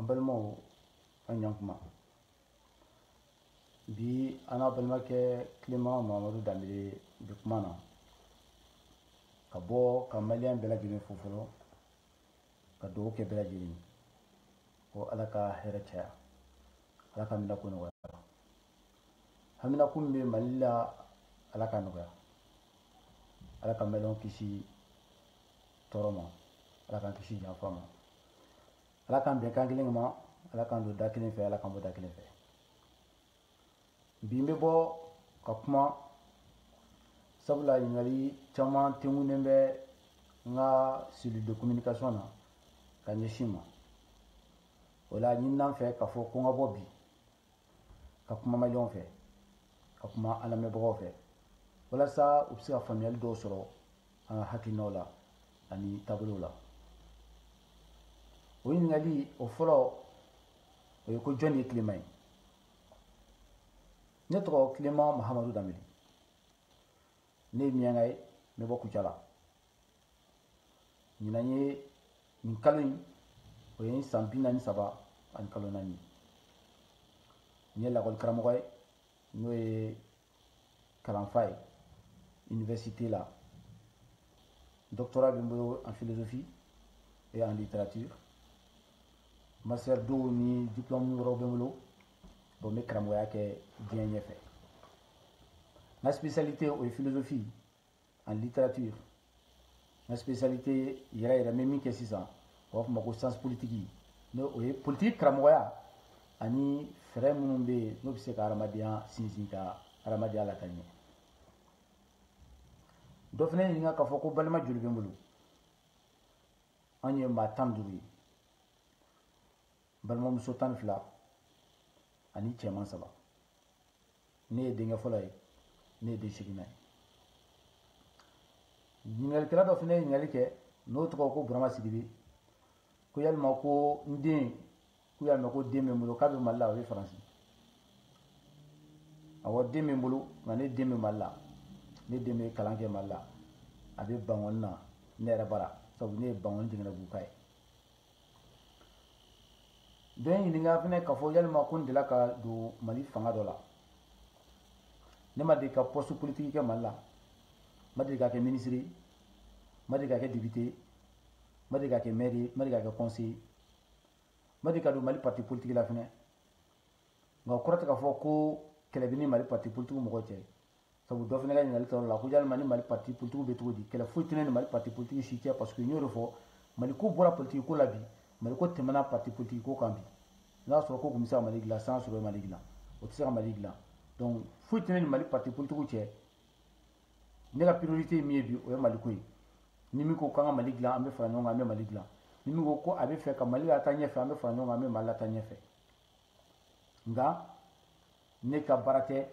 balmo an yankuma bi ana balma ke Clément Mamadou Dambélé bi kuma na ka bɔ ka malien bɛɛ lajɛlen fo fɔlɔ ka dugawu kɛ bɛɛ lajɛlen ko ala ka hɛrɛ caya ala ka minɛ ko nɔgɔya hamina kun bɛ Mali la ala ka nɔgɔya ala ka mɛlɛnw kisi tɔɔrɔ ma ala k'an kisi janfa ma ala k'an bɛn kan kelen ma ala k'an don da kelen fɛ ala k'an bɔ da kelen fɛ bi n bɛ bɔ ka kuma sabula ɲininkali caman tɛnkunnen bɛ n ka cellule de communication na ka ɲɛsin ma o la ɲininan fɛ k'a fɔ ko n ka bɔ bi ka kuma maliyɛnw fɛ ka kuma an lamɛnbagaw fɛ walasa u bɛ se ka faamuyali dɔw sɔrɔ an ka hakilinaw la ani taabolow la o ɲininkali o fɔlɔ o ye ko jɔn ye Clément ye ne tɔgɔ Clément Mahamadou Dambélé ne ye miyanka ye n bɛ bɔ Kucala ɲinan ye nin kalo in o ye san 43 ani kalo 4 n ye lakɔli karamɔgɔ ye n'o ye kalanfa ye université la doctorat bɛ n bolo en philosophie et en littérature master 2 ni diplôme wɛrɛw bɛ n bolo bon n bɛ karamɔgɔya kɛ diɲɛ ɲɛfɛ n ka spécialité o ye philosophie en littérature n ka spécialité yɛrɛ yɛrɛ n bɛ min kɛ sisan o b'a fɔ o ma ko science politique o ye politique karamɔgɔya ani fɛɛrɛ minnu bɛ yen n'o bɛ se ka adamadenya sinsin ka adamadenya lataa ɲɛ dɔ fana ɲininka k'a fɔ ko balima joli bɛ n bolo an ye maa 15 ye balimamuso 12 ani cɛman 3 ne ye denkɛ fɔlɔ ye ne ye den seginna ye ɲininkalikɛla dɔ fana ye ɲininkali kɛ n'o tɔgɔ ko Burama Sidibe ko yalima ko n den k'u y'a mɛn ko den bɛ n bolo k'a bɛ Mali la o ye Faransi awɔ den bɛ n bolo nka ne den bɛ Mali la ne den bɛ kalan kɛ Mali la a bɛ Bangɔni na ne yɛrɛ bara sabu ne ye Bangɔni Jɛngɛnɛbuguka ye dɔ ye ɲininka fana k'a fɔ yalima ko n delila ka don Mali fanga dɔ la ne ma deli ka poste politique kɛ Mali la n ma deli ka kɛ ministre n ma deli ka kɛ député n ma deli ka kɛ maire n ma deli ka kɛ conseiller n ma deli ka don Mali parti politique la fana nka o kɔrɔ tɛ k'a fɔ ko kɛlɛ bɛ ni Mali parti politique mɔgɔw cɛ sabu dɔ fana ka ɲininkali kɛra o la ko yalima ni Mali parti politique bɛ cogo di kɛlɛ foyi tɛ ne ni Mali parti politique si cɛ parce que n y'o de fɔ Mali ko bɔra politique ko la bi Mali ko tɛmɛna parti politique ko kan bi n'a sɔrɔ ko tun bɛ se ka Mali dilan san sɔrɔ Mali dilan o tɛ se ka Mali dilan donc foyi tɛ ne ni Mali parti politique cɛ ne ka priorité ye min ye bi o ye Mali ko ye ni min ko k'an ka Mali dilan an bɛ fara ɲɔgɔn kan an bɛ Mali dilan ni min ko ko a bɛ fɛ ka Mali lataa ɲɛfɛ an bɛ fara ɲɔgɔn kan an bɛ Mali lataa ɲɛfɛ nka ne ka baara tɛ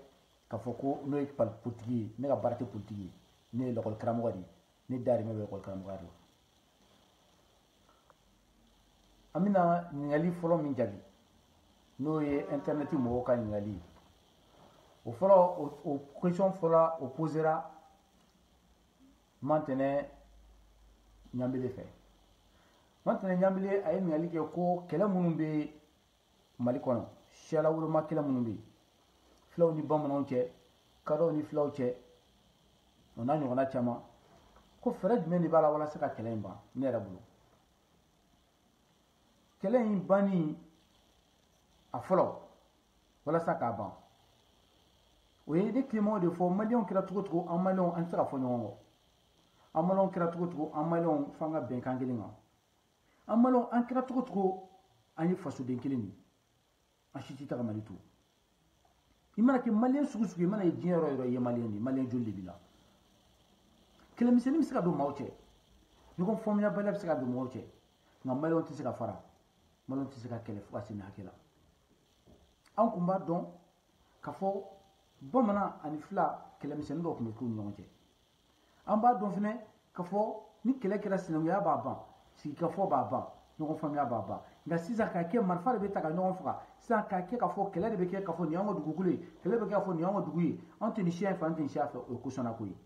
k'a fɔ ko n'o ye politique ye ne ka baara tɛ politique ye ne ye lakɔli karamɔgɔ de ye ne dahirimɛ bɛ lakɔli karamɔgɔya de la an bɛna ɲininkali fɔlɔ min jaabi n'o ye internet mɔgɔw ka ɲininkali ye o fɔlɔ o question fɔlɔ o posera Mantɛnɛ Ɲanbele fɛ Mantɛnɛ Ɲanbele a ye ɲininkali kɛ ko kɛlɛ minnu bɛ Mali kɔnɔ siyala woloma kɛlɛ minnu bɛ yen filaw ni bamananw cɛ kadɔw ni filaw cɛ o n'a ɲɔgɔnna caman ko fɛɛrɛ jumɛn de b'a la walasa ka kɛlɛ in ban ne yɛrɛ bolo kɛlɛ in banni a fɔlɔ walasa k'a ban o ye ne Clément de fɔ maliyɛnw kɛra cogo cogo an maliyɛnw an tɛ se ka fɔ ɲɔgɔn kɔ an maliyɛnw kɛra cogo cogo an maliyɛnw f'an ka bɛnkan kelen kan an maliyɛnw an kɛra cogo cogo an ye fasoden kelen de an si tɛ taga Mali to i mana kɛ maliyɛn sugu sugu i mana ye diɲɛ yɔrɔ yɔrɔ i ye maliyɛn de ye maliyɛn joli de b'i la kɛlɛmisɛnnin bɛ se ka don maaw cɛ ɲɔgɔn faamuyabaliya bɛ se ka don maaw cɛ nka maliyɛnw tɛ se ka fara maliyɛnw tɛ se ka kɛlɛ fo ka se nin hakɛ la an tun b'a dɔn k'a fɔ bamanan ani fila kɛlɛmisɛnnin dɔw tun bɛ k'u ni ɲɔgɔn cɛ an b'a dɔn fɛnɛ k'a fɔ ni kɛlɛ kɛra sinankunya b'a ban sigikafɔ b'a ban ɲɔgɔn faamuya b'a ban nka sisan k'a kɛ marifa de bɛ ta ka ɲɔgɔn faga sisan k'a kɛ k'a fɔ kɛlɛ de bɛ kɛ k'a fɔ nin y'an ka dugukolo ye kɛlɛ bɛ kɛ k'a fɔ nin y'an ka dugu ye an tɛ nin siya in fɛ an tɛ nin siya fɛ o ye kosɔnna ko ye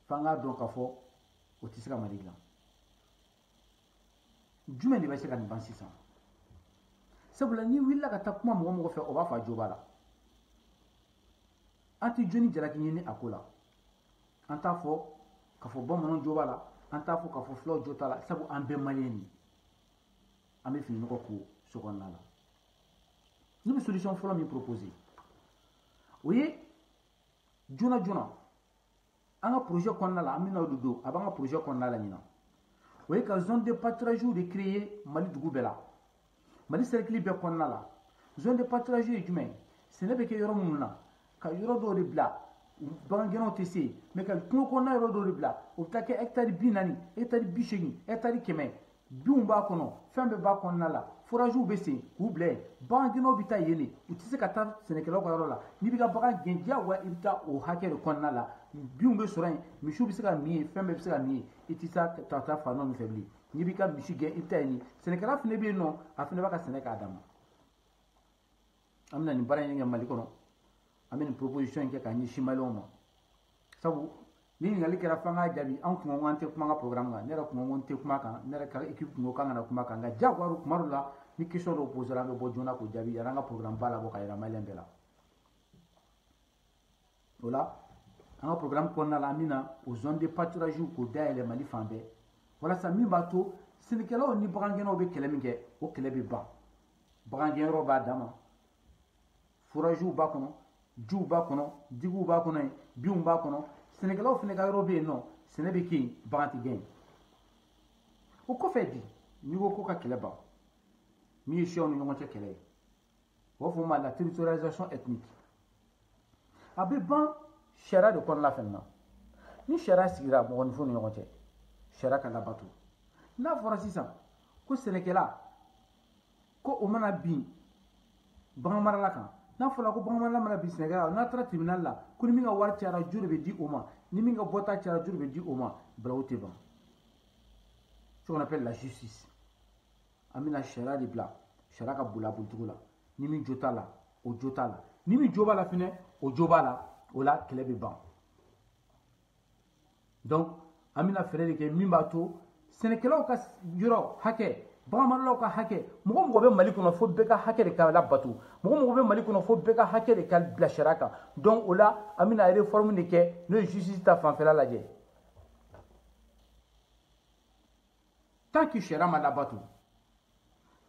f'an k'a dɔn k'a fɔ o tɛ se ka Mali dilan jumɛn de bɛ se ka nin ban sisan sabula ni wulila ka taa kuma mɔgɔ mɔgɔ fɛ o b'a fɔ a jo b'a la an tɛ jɔnni jalaki ɲini a ko la an t'a fɔ k'a fɔ bamananw jo b'a la an t'a fɔ k'a fɔ fulaw jo t'a la sabu an bɛɛ maliyɛn de an bɛ fini nɔgɔ ko so kɔnɔna la ne bɛ solution fɔlɔ min proposer o ye joona joona an ka projet kɔnɔna la an bɛ n'o de don a b'an ka projet kɔnɔna la ɲina o ye ka zone de pâturage de créer Mali dugu bɛɛ la Mali cercle bɛɛ kɔnɔna la zone de pâturage ye jumɛn sɛnɛ bɛ kɛ yɔrɔ minnu na ka yɔrɔ dɔw de bila bagangɛnnaw tɛ se yen mais ka kungo kɔnɔna yɔrɔ dɔw de bila o bɛ taa kɛ hectare 40 hectare 80 hectare 100 binw b'a kɔnɔ fɛn bɛɛ b'a kɔnɔna la foragew bɛ sen k'u bila yen bagangɛnnaw bɛ taa yen de u tɛ se ka taa sɛnɛkɛlaw ka yɔrɔ la n'i b'i ka bagan gɛn diyagoya i bɛ taa o hakɛ de kɔnɔna la binw bɛ sɔrɔ yen misiw bɛ se ka min yen fɛn bɛɛ bɛ se ka min yen i tɛ se ka taa fan dɔ min fɛ bilen n'i b'i ka misi gɛn i bɛ taa yen sɛnɛkɛla fana bɛ yen nɔ a fana b'a ka sɛnɛ k'a dama an bɛna nin baara in kɛ Mali kɔnɔ an bɛ nin proposition in kɛ k'a ɲɛsin maliyɛnw ma sabu ni ɲininkali kɛra f'an k'a jaabi an kun ko an tɛ kuma an ka programme kan ne yɛrɛ kun ko n tɛ kuma kan ne yɛrɛ ka équipe kun ko k'an kana kuma kan nka diyagoya kuma dɔw la ni question dɔw posera an bɛ bɔ joona k'o jaabi yanni an ka programme ba labɔ ka yira maliyɛn bɛɛ la o la an ka programme kɔnɔna la an bɛna o zone de pâturage k'o dayɛlɛ Mali fan bɛɛ walasa min b'a to sɛnɛkɛlaw ni bagangɛnnaw bɛ kɛlɛ min kɛ o kɛlɛ bɛ ban bagangɛnyɔrɔ b'a dama foragew b'a kɔnɔ jiw b'a kɔnɔ digiw b'a kɔnɔ yen binw b'a kɔnɔ sɛnɛkɛlaw fana ka yɔrɔ bɛ yen nɔ sɛnɛ bɛ kɛ yen bagan tɛ gɛn yen o kɔfɛ bi n'i ko ko ka kɛlɛ ban min ye siyaw ni ɲɔgɔn cɛ kɛlɛ ye u b'a fɔ o ma la territorialisation ethnique a bɛ ban sariya de kɔnɔna fɛnɛ na ni sariya sigira mɔgɔninfinw ni ɲɔgɔn cɛ sariya ka labato n'a fɔra sisan ko sɛnɛkɛla ko o mana bin bagan marala kan n'a fɔra ko bagan marala mana bin sɛnɛkɛla n'a taara tribunal la ko ni min ka wari cayara jo de bɛ di o ma ni min ka bɔta cayara jo de bɛ di o ma balawu tɛ ban ce qu'on appelle la justice an bɛna sariya de bila sariya ka boli a bolicogo la ni min jo t'a la o jo t'a la ni min jo b'a la fɛnɛ o jo b'a la o la kɛlɛ bɛ ban donc an bɛna fɛɛrɛ de kɛ min b'a to sɛnɛkɛlaw ka yɔrɔ hakɛ bagan maralaw ka hakɛ mɔgɔ mɔgɔ bɛ Mali kɔnɔ fo bɛɛ ka hakɛ de ka labato mɔgɔ mɔgɔ bɛ Mali kɔnɔ fo bɛɛ ka hakɛ de ka bila sariya kan donc o la an bɛna réforme de kɛ n'o ye justice ta fanfɛla lajɛ tant que sariya ma labato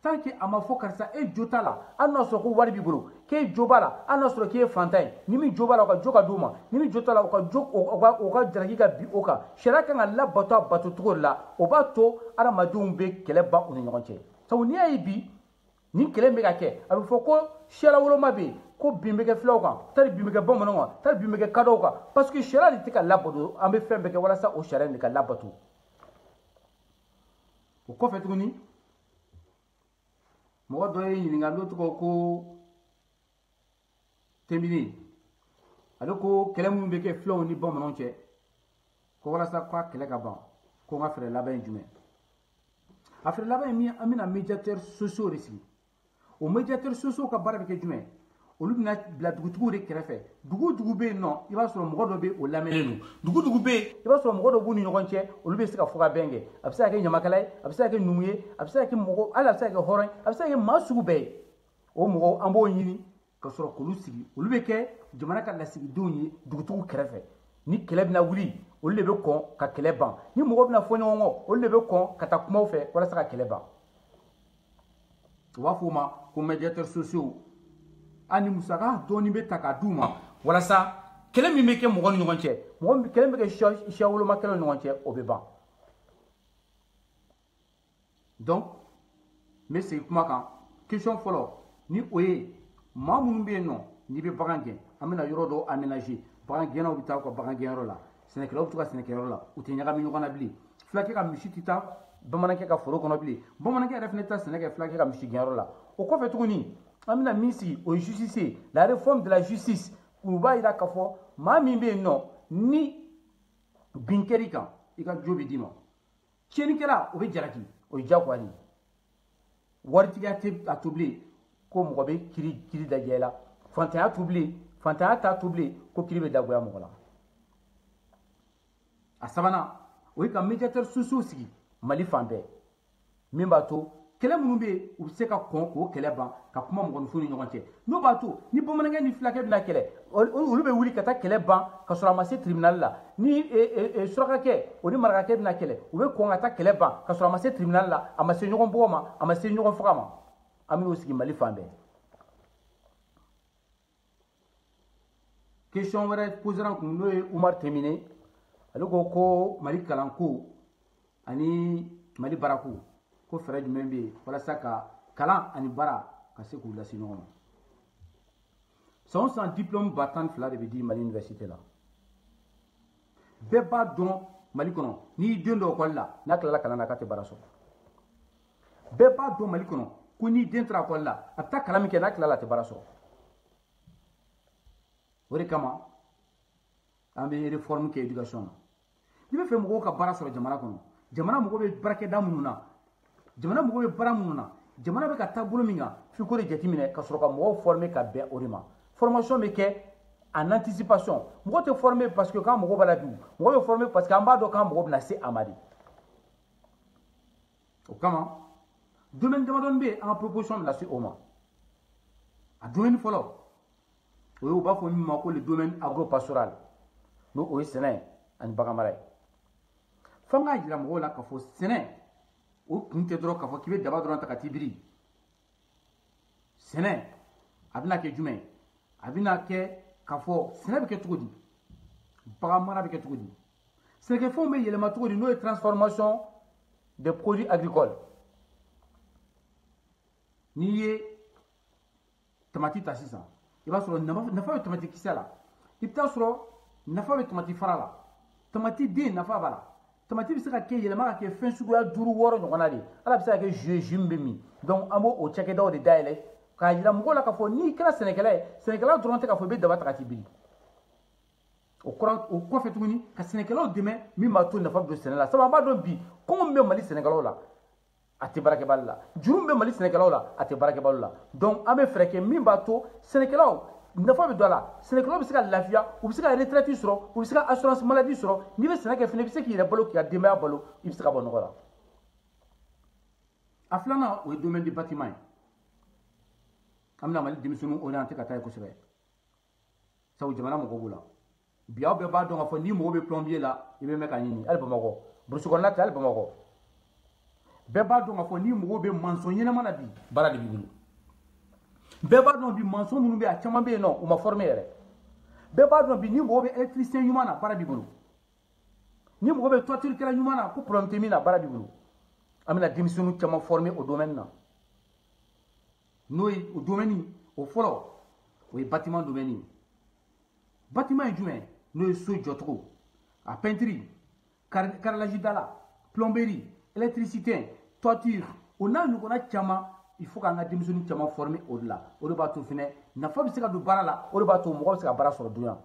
tant que a ma fɔ karisa e jo t'a la hali n'a sɔrɔ ko wari b'i bolo k'e jo b'a la hali n'a sɔrɔ k'e ye fantan ye ni min jo b'a la o ka jo ka d'o ma ni min jo t'a la o ka jalaki ka bin o kan sariya kan ka labato a bato cogo de la o b'a to adamadenw bɛ kɛlɛ ban u ni ɲɔgɔn cɛ sabu n'i y'a ye bi nin kɛlɛ in bɛ ka kɛ a bɛ fɔ ko siyala woloma bɛ yen ko bin bɛ kɛ fulaw kan tari bin bɛ kɛ bamananw kan tari bin bɛ kɛ kadɔw kan parce que sariya de tɛ ka labato an bɛ fɛn bɛɛ kɛ walasa o sariya in de ka labato o kɔfɛ tuguni mɔgɔ dɔ ye ɲininkali dɔ tɔgɔ ko Tɛnbini ale ko kɛlɛ minnu bɛ kɛ fulaw ni bamananw cɛ ko walasa k'a kɛlɛ ka ban ko n ka fɛɛrɛ labɛn ye jumɛn a fɛɛrɛ labɛn ye min an bɛna médiateurs sociaux de sigi o médiateurs sociaux ka baara bɛ kɛ jumɛn olu bɛna bila dugutigiw de kɛrɛfɛ dugu dugu bɛ yen nɔ i b'a sɔrɔ mɔgɔ dɔ bɛ o lamɛnnen don dugu dugu bɛ yen i b'a sɔrɔ mɔgɔ dɔ b'u ni ɲɔgɔn cɛ olu bɛ se ka fɔ ka bɛn kɛ a bɛ se ka kɛ ɲamakala ye a bɛ se ka kɛ numu ye a bɛ se ka kɛ mɔgɔ hali a bɛ se ka kɛ hɔrɔn ye a bɛ se ka kɛ maa sugu bɛɛ ye o mɔgɔw an b'o ɲini ka sɔrɔ k'olu sigi olu bɛ kɛ jamana ka lasigidenw ye dugutigiw kɛrɛfɛ ni kɛlɛ bɛna wuli olu de bɛ kɔn ka kɛlɛ ban ni mɔgɔ bɛna fɔ ɲɔgɔn kɔ olu de bɛ kɔn ka taa kumaw fɛ walasa ka kɛlɛ ban u b'a fɔ o ma ko médiateurs sociaux ani musaka dɔɔni bɛ ta k'a d'u ma walasa kɛlɛ min bɛ kɛ mɔgɔ ni ɲɔgɔn cɛ kɛlɛ min bɛ kɛ siya wolomakɛlaw ni ɲɔgɔn cɛ o bɛ ban donc n bɛ segin kuma kan question fɔlɔ ni o ye maa minnu bɛ yen nɔ n'i bɛ bagan gɛn an bɛna yɔrɔ dɔ aménager bagan gɛnnaw bɛ taa u ka bagan gɛnyɔrɔ la sɛnɛkɛlaw bɛ to ka sɛnɛkɛyɔrɔ la u tɛ ɲagami ɲɔgɔn na bilen fulakɛ ka misi tɛ taa bamanankɛ ka foro kɔnɔ bilen bamanankɛ yɛrɛ fana tɛ taa sɛnɛ kɛ fulakɛ ka misi gɛnyɔrɔ la o kɔfɛ tuguni an bɛna min sigi o ye justice ye la réforme de la justice u b'a jira k'a fɔ maa min bɛ yen nɔ ni bin kɛr'i kan i ka jo bɛ d'i ma tiɲɛnikɛla o bɛ jalaki o ye diyagoya de ye waritigiya tɛ a to bilen ko mɔgɔ bɛ kiri da jɛ la fantanya to bilen fantanya t'a to bilen ko kiri bɛ dagoya mɔgɔ la a sabanan o ye ka médiateurs sociaux sigi Mali fan bɛɛ min b'a to kɛlɛ minnu bɛ yen u bɛ se ka kɔn k'o kɛlɛ ban ka kuma mɔgɔninfinw ni ɲɔgɔn cɛ n'o b'a to ni bamanankɛ ni fulakɛ bɛna kɛlɛ olu bɛ wuli ka taa kɛlɛ ban ka sɔrɔ a ma se tribunal la ni surakakɛ o ni marakakɛ bɛna kɛlɛ u bɛ kɔn ka taa kɛlɛ ban ka sɔrɔ a ma se tribunal la a ma se ɲɔgɔn bugɔ ma a ma se ɲɔgɔn faga ma an bɛn'o sigi Mali fan bɛɛ. Question wɛrɛ posera n kun n'o ye Umar Temine ale ko Mali kalanko ani Mali baarako ko fɛɛrɛ jumɛn bɛ yen walasa ka kalan ani baara ka se k'u lase ɲɔgɔn ma. San o san diplôme ba 12 de bɛ di Mali université la. Bɛɛ b'a dɔn Mali kɔnɔ n'i y'i den dɔ école la n'a tilala kalan na k'a tɛ baara sɔrɔ. Bɛɛ b'a dɔn Mali kɔnɔ ko n'i den taara école la a bɛ taa kalan min kɛ n'a tilala a tɛ baara sɔrɔ. O de kama an bɛ réforme kɛ éducation na. N'i bɛ fɛ mɔgɔw ka baara sɔrɔ jamana kɔnɔ jamana mɔgɔw bɛ baarakɛda minnu na jamana mɔgɔw bɛ baara minnu na jamana bɛ ka taabolo min kan f'i k'o de jateminɛ ka sɔrɔ ka mɔgɔw former ka bɛn o de ma. Formation bɛ kɛ en anticipation mɔgɔ tɛ former parce que k'an mago b'a la bi mɔgɔ bɛ former parce que an b'a dɔn k'an mago bɛna se a ma de. O kama domaine damadɔni bɛ yen an ka proposition bɛ lase o ma. A domaine fɔlɔ o ye u b'a fɔ min ma ko le domaine agropastoral n'o o ye sɛnɛ ani bagan mara ye. F'an k'a jira mɔgɔw la k'a fɔ sɛnɛ o kun tɛ dɔrɔn k'a fɔ k'i bɛ daba dɔrɔn ta ka t'i biri. Sɛnɛ a bɛna kɛ jumɛn ye a bɛna kɛ k'a fɔ sɛnɛ bɛ kɛ cogo di bagan mara bɛ kɛ cogo di sɛnɛkɛfɛnw bɛ yɛlɛma cogo di n'o ye transformation des produits agricoles. N'i ye tamati ta sisan i b'a sɔrɔ nafa bɛ tamati kisɛ la i bɛ taa sɔrɔ nafa bɛ tamati fara la tamati den nafa b'a la tamati bɛ se ka kɛ yɛlɛma ka kɛ fɛn suguya 5 6 ɲɔgɔnna de ala bɛ se ka kɛ jus min bɛ min donc an b'o cakɛdaw de dayɛlɛ k'a jira mɔgɔw la k'a fɔ n'i kɛra sɛnɛkɛla ye sɛnɛkɛla dɔrɔn tɛ k'a fɔ i bɛ daba ta ka t'i biri o kɔfɛ tuguni ka sɛnɛkɛlaw dɛmɛ min b'a to nafa bɛ don sɛnɛ la sabu an b'a dɔn bi kɔngɔ min bɛ Mali sɛnɛkɛlaw la a tɛ baarakɛbali la juru min bɛ Mali sɛnɛkɛlaw la a tɛ baarakɛbali la donc an bɛ fɛɛrɛ kɛ min b'a to sɛnɛkɛlaw nafa bɛ don a la sɛnɛkɛlaw bɛ se ka lafiya u bɛ se ka retraite sɔrɔ u bɛ se ka assurance maladie sɔrɔ n'i bɛ sɛnɛ kɛ fana i bɛ se k'i yɛrɛ balo k'i ka denbaya balo i bɛ se ka bɔ nɔgɔ la. A filanan o ye domaine du bâtiment ye an bɛna Mali denmisɛnninw orienté ka taa ye kosɛbɛ sabu jamana mɔgɔw b'o la bi aw bɛɛ b'a dɔn k'a fɔ n'i mago bɛ plombier la i bɛ mɛn k'a ɲini hali Bamakɔ burusi kɔnɔna tɛ hali Bamakɔ bɛɛ b'a dɔn k'a fɔ n'i mago bɛ maçon ɲɛnama na bi baara de b'i bolo bɛɛ b'a dɔn bi maçon minnu bɛ yen a caman bɛ yen nɔ u ma former yɛrɛ bɛɛ b'a dɔn bi n'i mago bɛ électricien ɲuman na baara b'i bolo n'i mago bɛ toiturekɛla ɲuman na ko problème tɛ min na baara b'i bolo an bɛna denmisɛnninw caman former o domaine na n'o ye o domaine o fɔlɔ o ye bâtiment domaine ye bâtiment ye jumɛn n'o ye so jɔcogo a peinture carrelage dala plomberie électricité toiture o n'a ɲɔgɔnna caman il faut k'an ka denmisɛnninw caman former o de la o de b'a to fɛnɛ nafa bɛ se ka don baara la o de b'a to mɔgɔ bɛ se ka baara sɔrɔ duyan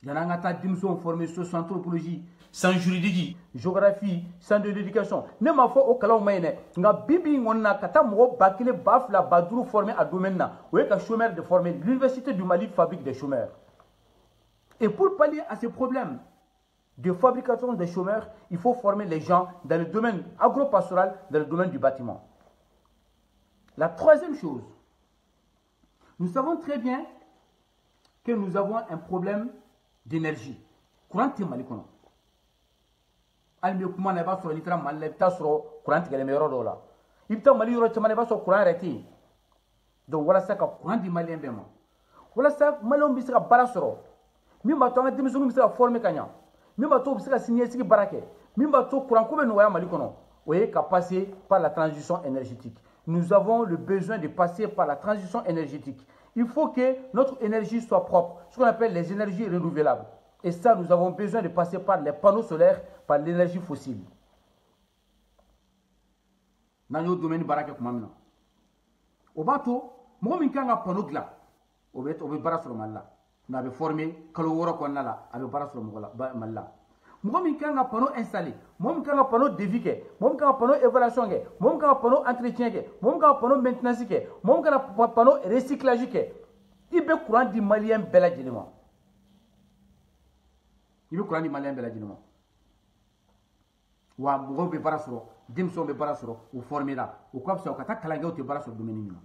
yanni an ka taa denmisɛnw former socio anthropologie sans juridique géographie sans de l'éducation ne m'a fɔ o kalanw ma ɲi dɛ nka bi in kɔni na ka taa mɔgɔ 1000 2000 5000 former a domaine na o ye ka chômeurs de former l'université du Mali fabrique des chômeurs et pour pallier à ces problèmes de fabrication des chômeurs, il faut former les gens dans le domaine agropastoral, dans le domaine du bâtiment. La troisième chose, nous savons très bien que nous avons un problème d'énergie. Courant est Mali kono. Alme kuma na ba so litra Mali la ta so courant tigele me yoro do la. Ibta Mali yoro chama ba so courant reti. Donc wala sa ka courant di Malien be ma. Wala sa Malien bi se ka bara soro. Min ba to nga demisonu bi se ka former kanya. Min b'a to u bɛ se ka siniɲɛsigi baara kɛ min b'a to courant ko bɛ nɔgɔya Mali kɔnɔ o ye ka passer par la transition énergétique. Nous avons le besoin de passer par la transition énergétique. Il faut que notre énergie soit propre, ce qu'on appelle les énergies renouvelables. Et ça, nous avons besoin de passer par les panneaux solaires, par l'énergie fossile. Dans notre domaine baara kɛ kuma min na o b'a to mɔgɔ min kan ka panneau dilan o bɛ baara sɔrɔ Mali la. N'a bɛ former kalo 6 kɔnɔna la a bɛ baara sɔrɔ Mali la mɔgɔ min kan ka panneau installer mɔgɔ min kan ka panneau devis kɛ mɔgɔ min kan ka panneau évaluation kɛ mɔgɔ min kan ka panneau entretien kɛ mɔgɔ min kan ka panneau maintenance kɛ mɔgɔ min kan ka panneau recyclage kɛ i bɛ courant di malien bɛɛ lajɛlen ma i bɛ courant di malien bɛɛ lajɛlen ma wa mɔgɔw bɛ baara sɔrɔ denmisɛnw bɛ baara sɔrɔ u formera o ka fisa u ka taa kalan kɛ u tɛ baara sɔrɔ domaine min na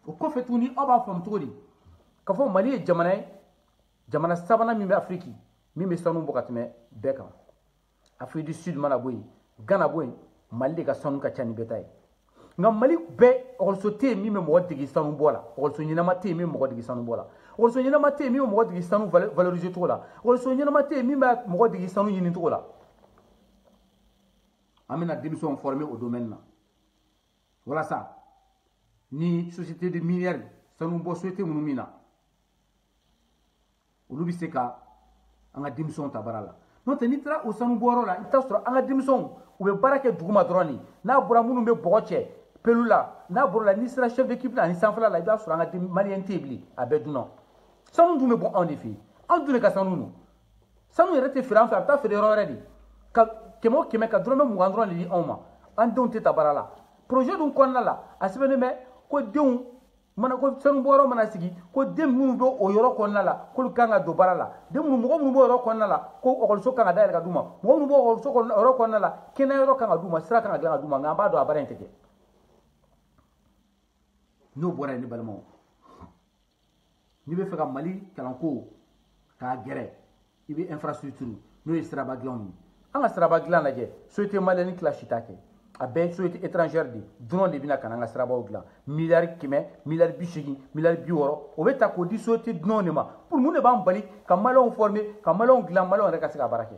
o kɔfɛ tuguni aw b'a faamu cogo di k'a fɔ mali ye jamana ye jamana sabanan min bɛ afiriki min bɛ sanu bɔ ka tɛmɛ bɛɛ kan afiriki du sud mana bɔ yen gana bɔ yen mali de ka sanu ka ca ni bɛɛ ta ye nka mali bɛɛ ɔkɔliso tɛ yen min bɛ mɔgɔ dege sanu bɔ la ɔkɔliso ɲɛnama tɛ yen min bɛ mɔgɔ dege sanu bɔ la ɔkɔliso ɲɛnama tɛ yen min bɛ mɔgɔ dege sanu valoriser cogo la ɔkɔliso ɲɛnama tɛ yen min bɛ mɔgɔ dege sanu ɲini cogo la an bɛna denmisɛnw former o domaine na walasa ni société de minière sanu bɔ société minnu min na olu bɛ se ka an ka denmisɛnw ta baara la n'o tɛ n'i taara o sanu bɔyɔrɔ la i bɛ taa sɔrɔ an ka denmisɛnw u bɛ baara kɛ duguma dɔrɔn de n'a bɔra minnu bɛ bɔgɔ cɛ pelu la n'a bɔra la n'i sera chef d'équipe la ani sanfɛla la i b'a sɔrɔ an ka maliyɛn tɛ yen bilen a bɛɛ dunna sanu dun bɛ bɔ anw de fɛ yen anw dun de ka sanu don sanu yɛrɛ tɛ feere an fɛ a bɛ taa feere yɔrɔ wɛrɛ de ka kɛmɛ o kɛmɛ ka dɔrɔmɛ 20 dɔrɔn de di anw ma an denw tɛ ta baara la projet dun kɔnɔna la a sɛbɛnnen bɛ ko denw mana ko sanu bɔyɔrɔ mana sigi ko den minnu bɛ o yɔrɔ kɔnɔna la k'olu kan ka don baara la den minnu mɔgɔ minnu b'o yɔrɔ kɔnɔna la ko ɔkɔliso kan ka dayɛlɛ ka d'u ma mɔgɔ minnu b'o ɔkɔliso yɔrɔ kɔnɔna la kɛnɛya yɔrɔ kan ka d'u ma sira kan ka dilan ka d'u ma nka an b'a dɔn a baara in tɛ kɛ n'o bɔra yen ne balimaw n'i bɛ fɛ ka mali kalanko k'a gɛrɛ i bɛ infrastructure n'o ye siraba dilanw ye an ka siraba dilan lajɛ société malienne tila si t'a kɛ a bɛɛ société étrangère de dɔrɔn de bɛna ka na an ka sirabaw dilan miliyari 100 miliyari 80 miliyari 60 o bɛ ta k'o di société dunanw de ma pour mun de b'an bali ka maliyɛnw former ka maliyɛnw dilan maliyɛnw yɛrɛ ka se ka baara kɛ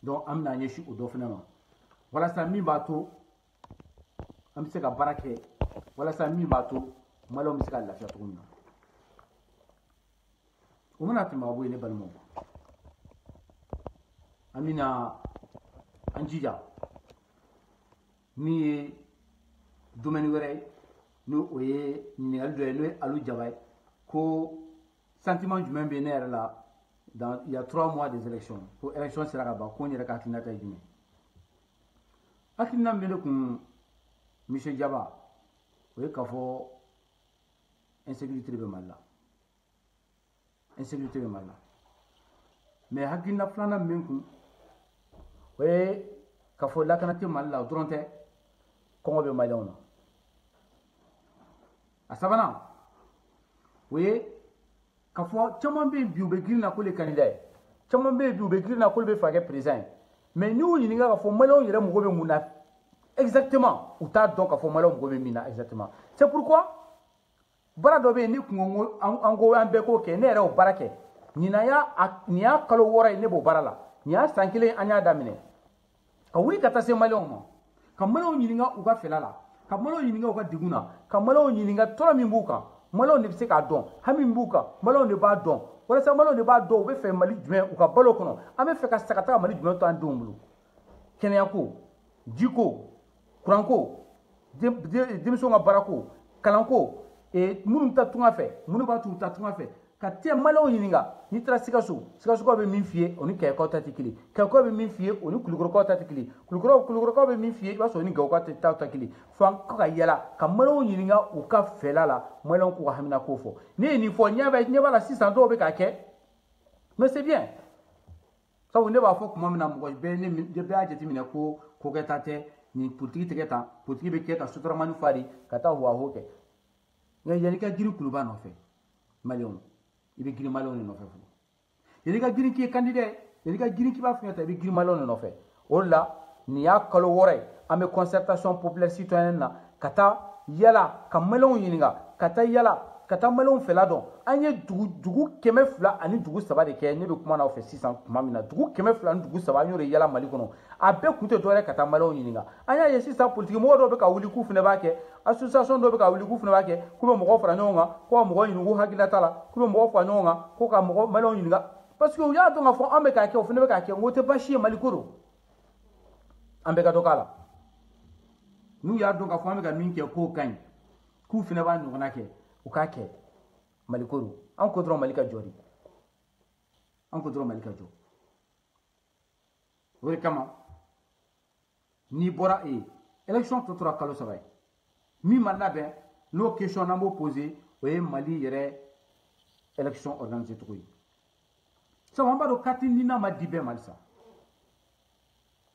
donc an bɛna ɲɛsin o dɔ fana ma walasa min b'a to an bɛ se ka baara kɛ walasa min b'a to maliyɛnw bɛ se ka lafiya cogo min na o mana tɛmɛ ka bɔ yen ne balimaw an bɛna an jija min ye domaine wɛrɛ ye n'o ye ɲininkali dɔ ye n'o ye alu jaba ye ko sentiment jumɛn bɛ ne yɛrɛ la il y a 3 mois des élections ko élection sera ka ban ko n yɛrɛ ka hakilinata ye jumɛn hakilina min bɛ ne kun monsieur Jaba o ye k'a fɔ insécurité bɛ Mali la insécurité bɛ Mali la mais hakilina filanan min bɛ n kun o ye k'a fɔ lakana tɛ Mali la o dɔrɔn tɛ kɔngɔ bɛ maliyɛnw na a sabanan o ye k'a fɔ caman bɛ yen bi u bɛ girin na k'olu ye candidat ye caman bɛ yen bi u bɛ girin na k'olu bɛ fɛ ka kɛ président ye mais n'i y'u ɲininka k'a fɔ maliyɛnw yɛrɛ mago bɛ mun na exactement u t'a dɔn k'a fɔ maliyɛnw mago bɛ min na exactement c'est pourquoi baara dɔ bɛ yen ni kun ko an ko an bɛɛ k'o kɛ ne yɛrɛ y'o baara kɛ nin y'a kalo 6 ye ne b'o baara la nin y'a san 1 an y'a daminɛ ka wuli ka taa se maliyɛnw ma ka maliyɛnw ɲininka u ka fɛla la ka maliyɛnw ɲininka u ka degun na ka maliyɛnw ɲininka tɔɔrɔ min b'u kan maliyɛnw de bɛ se k'a dɔn hami min b'u kan maliyɛnw de b'a dɔn walasa maliyɛnw de b'a dɔn u bɛ fɛ mali jumɛn u ka balo kɔnɔ an bɛ fɛ ka sagata ka mali jumɛn to an denw bolo kɛnɛyako jiko kuranko denmisɛnw ka baarako kalanko minnu ta tunga fɛ minnu b'a to u ta tunga fɛ ka tɛ maliyɛnw ɲininka n'i taara sikasokaw bɛ min f'i ye o ni kɛyɛkaw ta tɛ kelen kɛyɛkaw bɛ min f'i ye o ni kulukɔrɔkaw ta tɛ kelen kulukɔrɔkaw bɛ min f'i ye i b'a sɔrɔ o ni gawukaw ta kelen fo an ka yala ka maliyɛnw ɲininka u ka fɛla la maliyɛnw k'u ka haminako fɔ ne ye nin fɔ ɲɛ b'a la sisan dɔw bɛ k'a kɛ mais c'est bien sabu ne b'a fɔ tuma min na mɔgɔ bɛɛ y'a jateminɛ ko kokɛta tɛ nin politiki tɛ kɛ tan politiki bɛ kɛ ka sotaramani fa de ka taa huwaho kɛ nka yanni ka girin kuluba nɔfɛ maliyɛnw i bɛ girin maliyɛnw de nɔfɛ fɔlɔ yanni ka girin k'i ye candidat yanni ka girin k'i b'a fɛ ka taa i bɛ girin maliyɛnw de nɔfɛ o de la nin y'a kalo 6 ye an bɛ concertation populaire citoyenne na ka taa yala ka maliyɛnw ɲininka ka taa yala ka taa maliyɛnw fɛla dɔn an ye dugu 200 ani dugu 3 de kɛ ne bɛ kuma n'aw fɛ sisan tuma min na dugu 200 ani dugu 3 an y'o de yala Mali kɔnɔ a bɛɛ kun tɛ dɔwɛrɛ ka taa maliyɛnw ɲininka an y'a ye sisan politiki mɔgɔ dɔw bɛ ka wuli k'u fana b'a kɛ association dɔw bɛ ka wuli k'u fana b'a kɛ k'u bɛ mɔgɔw fara ɲɔgɔn kan ko ka mɔgɔw ɲininka k'u hakilila t'a la k'u bɛ mɔgɔw fara ɲɔgɔn kan ko ka maliyɛnw ɲininka parce que u y'a dɔn k'a fɔ an bɛ k'a kɛ o fana bɛ k'a kɛ n ko o tɛ baasi ye Mali ko don an bɛɛ ka dɔ k'a la n'u y'a dɔn k'a fɔ an bɛ ka min kɛ k'o ka ɲi k'u fana b'a ɲɔgɔnna kɛ u k'a kɛ Mali ko don an ko dɔrɔn Mali ka jɔ de an ko dɔrɔn Mali ka jɔ o de kama n'i bɔra élection tɔ tora kalo 3 ye min ma labɛn n'o question n'an b'o poser o ye Mali yɛrɛ élection organisé cogo ye sabu an b'a dɔn carte d'identité ma di bɛɛ ma sisan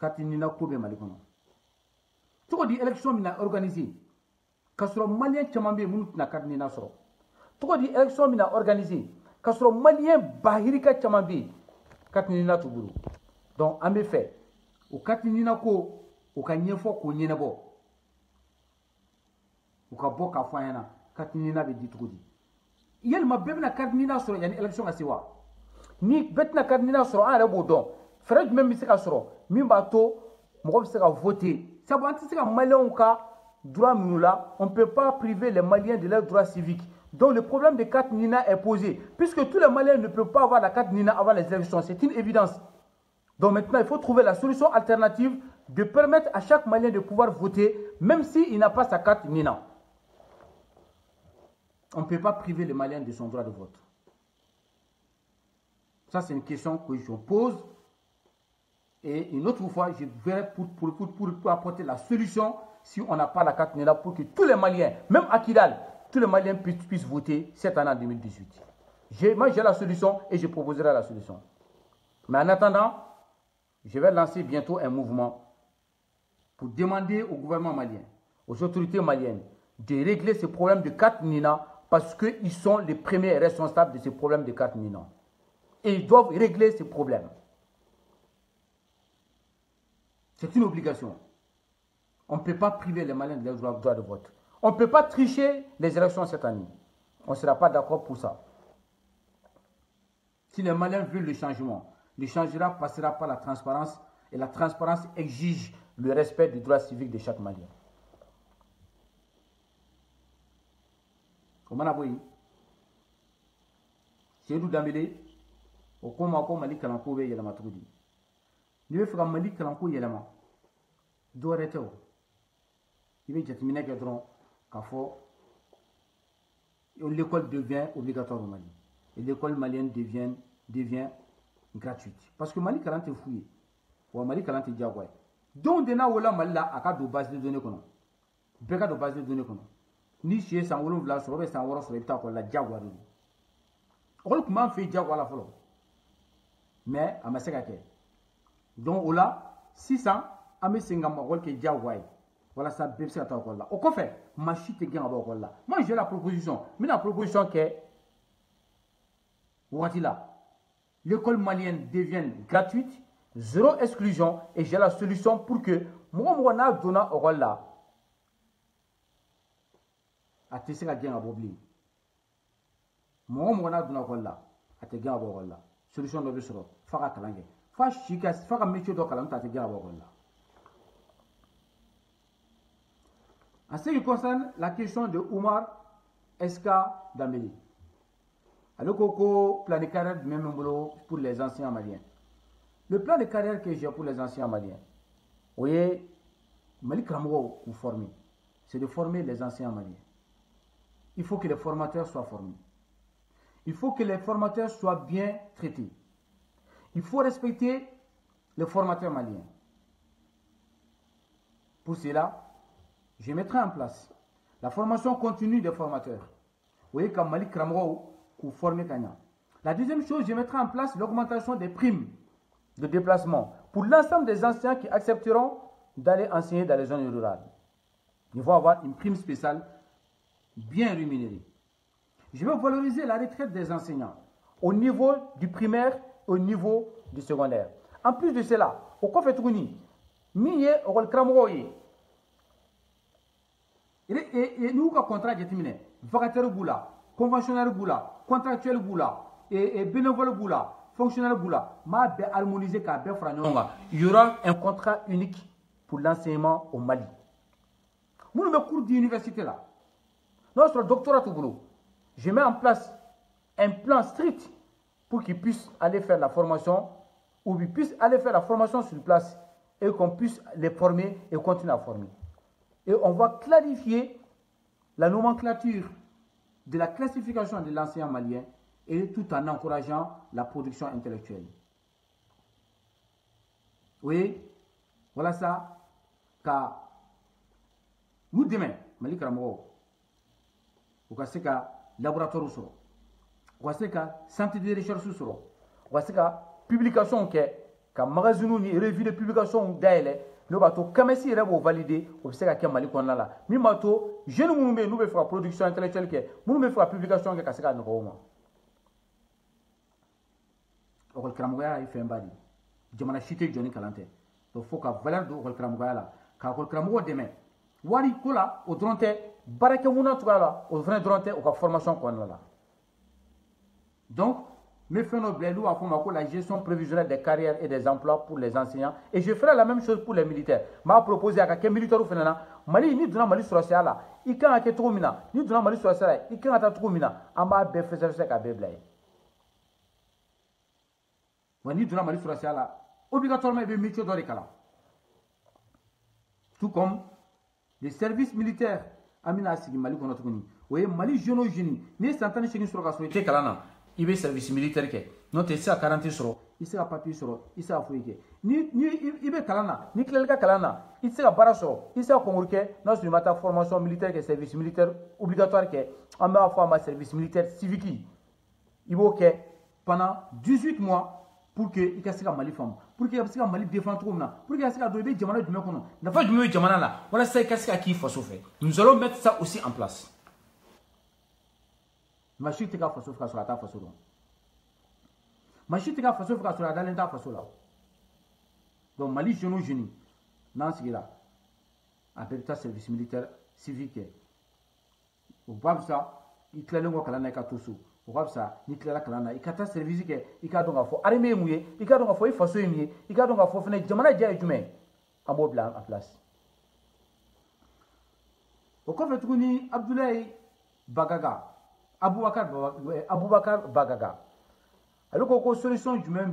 carte nina ko be Mali kono to di élection mina organisé kasro malien chamambe munu na carte nina soro to di élection mina organisé kasro malien bahirika chamambe carte nina tuburu donc en effet o carte nina ko o ka nyefo ko nyenebo o ka bo ka fayana carte nina be ditugudi yelma bebna carte nina soro yani élection asiwa ni betna carte nina soro en rebo don frère même se ka soro min ba to mo se ka voter ça bon anti se ka malien ka droit minula on peut pas priver les maliens de leurs droits civiques. Donc le problème de carte Nina est posé puisque tous les maliens ne peuvent pas avoir la carte Nina avant les élections, c'est une évidence. Donc maintenant il faut trouver la solution alternative de permettre à chaque malien de pouvoir voter même s'il n'a pas sa carte Nina. On ne peut pas priver les maliens de son droit de vote. Ça c'est une question que je pose. Et une autre fois, je verrai pour apporter la solution si on n'a pas la carte NINA pour que tous les Maliens, même à Kidal, tous les Maliens puissent voter cette année en 2018. Moi, j'ai la solution et je proposerai la solution. Mais en attendant, je vais lancer bientôt un mouvement pour demander au gouvernement malien, aux autorités maliennes, de régler ce problème de carte NINA parce qu'ils sont les premiers responsables de ce problème de carte NINA. Et ils doivent régler ce problème. C'est une obligation. On ne peut pas priver les Maliens de leur droit de vote. On ne peut pas tricher les élections cette année. On ne sera pas d'accord pour ça. Si les Maliens veulent le changement passera par la transparence. Et la transparence exige le respect des droits civiques de chaque Malien. Comment on Seydou Dambélé, au Komako Mali Kalanko et Yelama Troudi. Nous faisons Mali Kalanko Yelama. D'où arrêtez-vous? Il veut terminer que l'école devient obligatoire au Mali. Et l'école malienne devient gratuite. Parce que Mali Kalant est fouillé. Ou Mali Kalant est diagoué. Donc, de là, Mali a de base de données. Beka de base de données. Ni chez Sangolo Vla, sur le Sangolo, sur le temps qu'on l'a diagoué. On comment fait diagoué la follow. Mais, à ma sécurité. Donc, là, 600, à mes 50 rôles qui est diagoué. Voilà ça, c'est à toi là. Au quoi fait, ma chute est gain à bord là. Moi, j'ai la proposition. Mais la proposition qui est, voici là, l'école malienne devienne gratuite, zéro exclusion, et j'ai la solution pour que moi, on a donné au rôle là. À te faire gain à bobli. Moi, on a donné au rôle là. À te gain à bord là. Solution de l'eau. Fara kalangue. Fara chica, fara métier de kalangue, à te gain à bord là. En ce qui concerne la question de Oumar Eska Dambélé, alors qu'on plan de carrière même pour les anciens maliens. Le plan de carrière que j'ai pour les anciens maliens, vous voyez, Mali Kramgo ou former, c'est de former les anciens maliens. Il faut que les formateurs soient formés. Il faut que les formateurs soient bien traités. Il faut respecter les formateurs maliens. Pour cela, je mettrai en place la formation continue des formateurs. Vous voyez, comme Mali Kramro pour former Kanya. La deuxième chose, je mettrai en place l'augmentation des primes de déplacement pour l'ensemble des anciens qui accepteront d'aller enseigner dans les zones rurales. Ils vont avoir une prime spéciale bien rémunérée. Je vais valoriser la retraite des enseignants au niveau du primaire et au niveau du secondaire. En plus de cela, au Kofetouni, Miye au Kramro et nous, le contrat est terminé. Vacataire boula, conventionnel boula, contractuel boula, et bénévole boula, fonctionnaire boula. Il y aura un contrat unique pour l'enseignement au Mali. Nous, le cours d'université là, notre doctorat au boulot, je mets en place un plan strict pour qu'ils puissent aller faire la formation ou qu'ils puissent aller faire la formation sur place et qu'on puisse les former et continuer à former. Et on va clarifier la nomenclature de la classification de l'enseignant malien et tout en encourageant la production intellectuelle. Oui, voilà ça. Car nous demain, Malik Ramoro, vous savez que laboratoire sera, vous savez que santé de recherche sera, vous savez que publication que ka magazine ni revue de publication dayɛlɛ n'o b'a to kamɛsi yɛrɛ b'o valider o bɛ se ka kɛ Mali kɔnɔna la min b'a to jeunes minnu bɛ yen n'u bɛ fɛ ka production intellectuelle kɛ minnu bɛ fɛ ka publication kɛ ka se ka nɔgɔ o ma ɔkɔli karamɔgɔya ye fɛnba de ye jamana si tɛ jɔ ni kalan tɛ donc fo ka valeur don ɔkɔli karamɔgɔya la ka ɔkɔli karamɔgɔ dɛmɛ wari ko la o dɔrɔn tɛ baarakɛ ŋuna cogoya la o fana dɔrɔn tɛ o ka formation kɔnɔna la donc mais fait nos blés, la gestion prévisionnelle des carrières et des emplois pour les enseignants. Et je ferai la même chose pour les militaires. M'a proposé à quelques militaires au Mali, ni donna Mali sur la là. Il can a tout mina, ni donna Mali sur la il can a tout mina. Amba befezer sec à beblay. Ni donna Mali sur la là. Obligatoirement, il y a des métiers dans les cas. Tout comme les services militaires. Amina Sigi Mali qu'on a tout connu. Oui, Mali jeune génie. Ni s'entend chez nous sur la société Kalana. Il veut service militaire ke non te sa 40 soro il sera papier soro il sera fouillé ni il veut kalana ni kelka kalana il sera bara soro il sera convoqué non sur mata formation militaire ke service militaire obligatoire ke en ma forme service militaire civique il veut que pendant 18 mois pour que il casse Mali femme pour que il casse Mali défendre tout na pour que il casse doit jamana du mekono na fa du jamana là voilà ça casse qui faut fait nous allons mettre ça aussi en place. Machine tika faso fika sur la faso donc machine tika faso fika sur la dalenta faso là donc Mali jeune génie nan sigira avec ta service militaire civique au bab ça il clale ngo kala na ka tosu au bab ça ni clala kala na ikata service ke ikadonga fo armée muye ikadonga fo faso muye ikadonga fo fene jamana jaay jume amo blanc en place au ko fetuni Abdoulaye Bagaga Aboubakar Bagaga. Alors que solution du même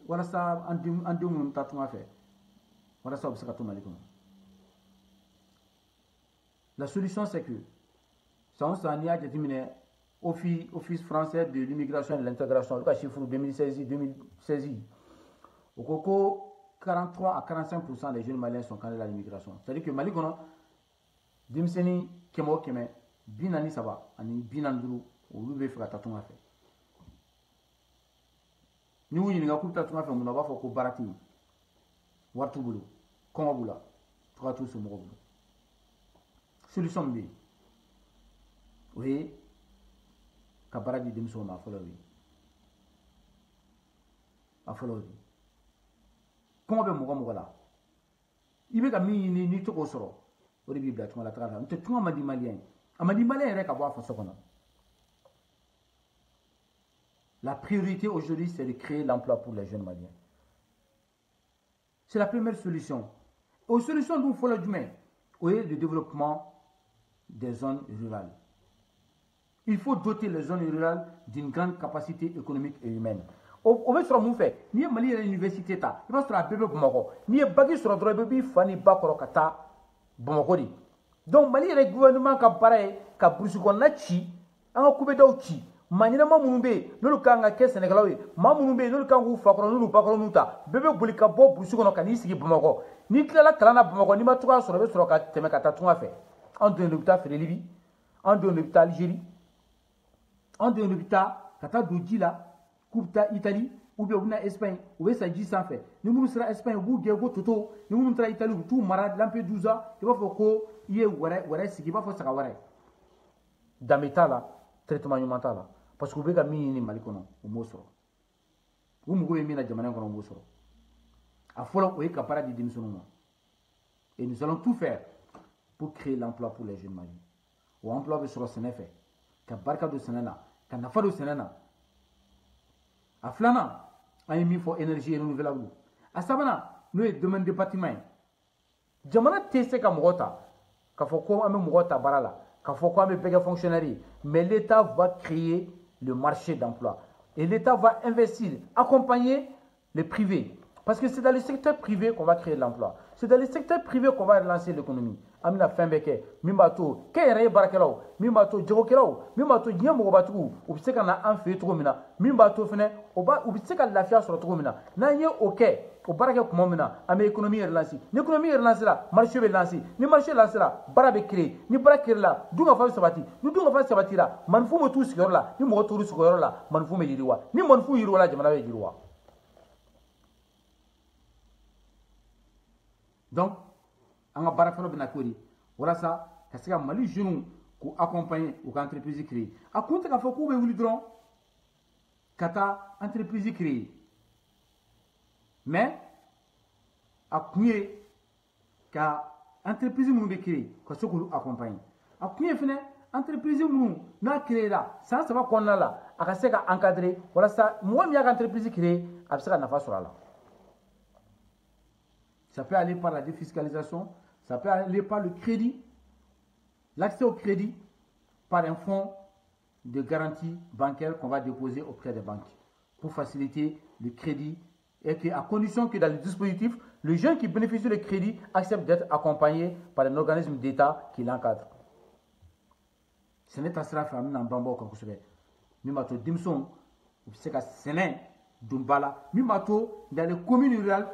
voilà ça en deux minutes à tout fait. Voilà ça observe tout Mali. La solution c'est que ça on s'en y a déterminé Office français de l'immigration et de l'intégration. Le cas chiffre 2016. Au Coco 43 à 45% des jeunes Maliens sont candidats à l'immigration. C'est-à-dire que Mali kono dimseni kemo keme binani saba ani binanduru olu be fika tatunga fe ni wuni nga ku tatunga fe mun ba fo ko barati wartu bulu kongo bula to ka to so mo bulu solution bi oui ka baradi dimso ma folo wi a folo wi kongo be mo la ibe ka mi ni to ko soro ori bi bla tuma la tra nte tuma madi malien amadi malien rek abo afaso kono. La priorité aujourd'hui c'est de créer l'emploi pour les jeunes maliens. C'est la première solution. Aux solutions d'où faut le demain, oui, le développement des zones rurales. Il faut doter les zones rurales d'une grande capacité économique et humaine. On veut se remonter. Ni Mali à l'université ta, il va se faire bébé Bamako. Ni bagi sur le bébé Fani Bakoro Kata Bamako. Donc Mali le gouvernement qui pareil, qui brousse qu'on a chi, on a coupé d'autres. Manina Mamoumbe, nous le kanga kess Sénégalawi, Mamoumbe, nous le kangu fakro, nous bakro nuta, bébé bulika bob, broussouno kanisi qui Bamako. Ni Kala Kalana Bamako, ni Matoua sur le Soroka Temekata Tunga fait. En deux l'hôpital fait Libye, en deux l'hôpital Algérie, en deux l'hôpital Kata Doudjila, Kupta Italie, ou bien Espagne, ou bien Saji sans fait. Nous sera Espagne, ou bien Toto, nous sera Italie, tout Marad, Lampedusa, il va faut qu'il y ait ouais, ce qui va faire ça. Dans l'état là, traitement mental parce que vous avez mis Mali kono au mosoro. Vous m'avez mis la jamana kono au mosoro. A follow vous êtes capable de démissionner. Et nous allons tout faire pour créer l'emploi pour les jeunes Maliens. Ou emploi sur le Sénéfé, qu'à barka de Sénéna, qu'à nafa de Sénéna. A Flana, a mis pour énergie renouvelable. A Sabana, nous avons demandé des bâtiments. Jamana teste comme Mota, qu'a faut quoi même Mota Barala, qu'a faut quoi même fonctionnaire. Mais l'État va créer le marché d'emploi. Et l'État va investir, accompagner les privés. Parce que c'est dans le secteur privé qu'on va créer l'emploi. C'est dans le secteur privé qu'on va relancer l'économie. Amina Fembeke, Mimbato, Kéré Barakelo, Mimbato, Djokelo, Mimbato, Niamobatou, ou Psekana Anfe Tromina, Mimbato Fene, ou Pseka la Fia sur Tromina. Nanye, ok, au Baraka Kumomina, à mes économies relancées. L'économie relancée là, marché relancé, ni marché lancé là, Barabe créé, ni Barakir là, d'où on va sabati, nous d'où on va sabati là, Manfou me tout ce là, ni Motourus là, Manfou me diriwa, ni Manfou Yirola, Jamana Yiroa. Donc an ka baara fɔlɔ bɛna k'o de walasa ka se ka Mali jeunes k'u accompagner u ka entreprise créer a kun tɛ k'a fɔ k'u bɛ wuli dɔrɔn ka taa entreprise créer mais a kun ye ka entreprise minnu bɛ créer ka se k'olu accompagner a kun ye fɛnɛ entreprise minnu n'a créer la san 3 kɔnɔna la a ka se ka encadrer walasa mɔgɔ min y'a ka entreprise créer a bɛ se ka nafa sɔrɔ a la. Ça peut aller par la défiscalisation, ça peut aller par le crédit, l'accès au crédit par un fonds de garantie bancaire qu'on va déposer auprès des banques pour faciliter le crédit et que, à condition que dans le dispositif, le jeune qui bénéficie du crédit accepte d'être accompagné par un organisme d'État qui l'encadre. Ce n'est pas cela que nous avons fait. Nous avons fait Dumbala, Mimato, dans les communes rurales,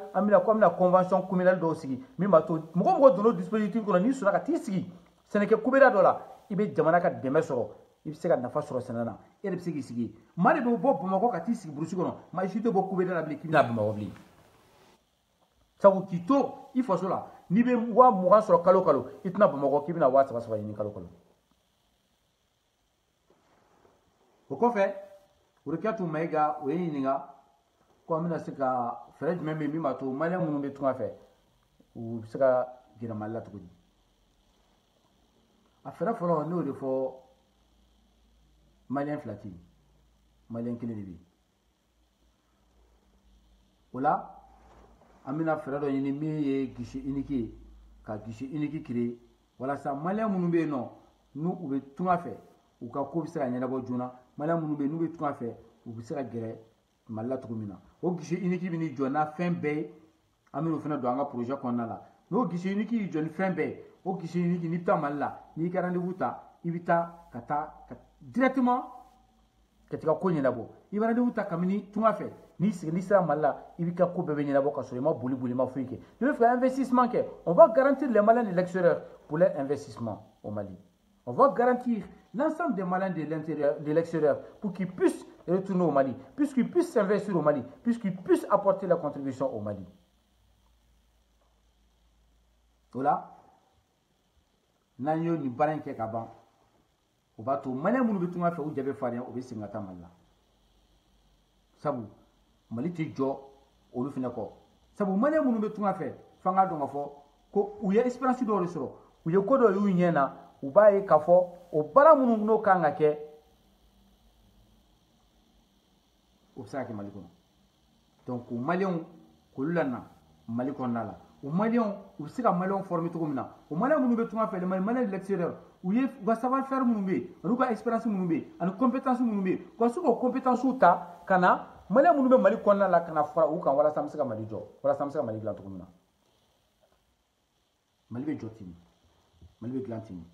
comme la convention communale d'Osigi, Mimato, Mogo de nos dispositifs qu'on a mis sur la Tissi, ce n'est que Kubera Dola, il y a Jamanaka de Mesoro, il s'est gagné face sur le Sénat, et le Psiki. Maribo Bob Mogo Katissi, Brusugono, Maïchito Bokubera la Blikina Bumabli. Ça vous quitte, il faut cela. Nibe Wa Moura sur le Kalo Kalo, il n'a pas Mogo qui vient à Watts, va y Kalo Kalo. Pourquoi faire? Pour le cas où Maïga, ou Eninga, comme on a ce cas, Fred même Mimato, Malien Moumbe tout à fait, ou ce cas, Giramala tout. A faire falloir nous de fort Malien flatty, Malien Kennedy. Voilà, Amina Ferrado ennemi guichet unique, car guichet unique créé. Voilà ça, Malien Moumbe non, nous ou tout à fait, ou qu'à quoi ça n'y a pas de journal, Malien Moumbe nous tout à fait, ou ça guéret. Malala tugumina o guichet unique bini jona fin bay amino fena do anga projet konna la no guichet unique jona fin bay o guichet unique ni ta malala ni ka rendez-vous ta ibita kata directement katika ko nyina bo iba rendez-vous ta kamini tunga fait ni sira malala ibika ko bebe nyina bo ka so ma boli ma fuike le fait investissement que on va garantir les malins de l'extérieur pour leur investissement au Mali. On va garantir l'ensemble des malins de l'intérieur, de l'extérieur, pour qu'ils puissent retourner au Mali, puisqu'ils puissent s'investir au Mali, puisqu'ils puissent apporter la contribution au Mali. Voilà. Nanyo ni baran ke kaban. O ba to malin munu bitu ma fe o jabe farian o be singata malla. Sabu Mali ti jo o lu fina ko. Sabu malin munu bitu ma fe fanga do ngafo ko u ya espérance do resoro. U ye ko do yu nyena u ba e kafo o bara munu no kanga ke o saki Mali kono. Donc o malien ko lulana Mali kono la. O malien ou se ka malien formé to mina. O malien munu betu ma fe le malien de l'extérieur ou ye va savoir faire munu be, anu ka expérience munu be, anu compétence munu be. Ko su ko compétence uta kana malien munu be Mali kono la kana fara u kan wala samse ka Mali jo. Wala samse ka Mali glan to mina. Mali be jotini. Mali be glantini.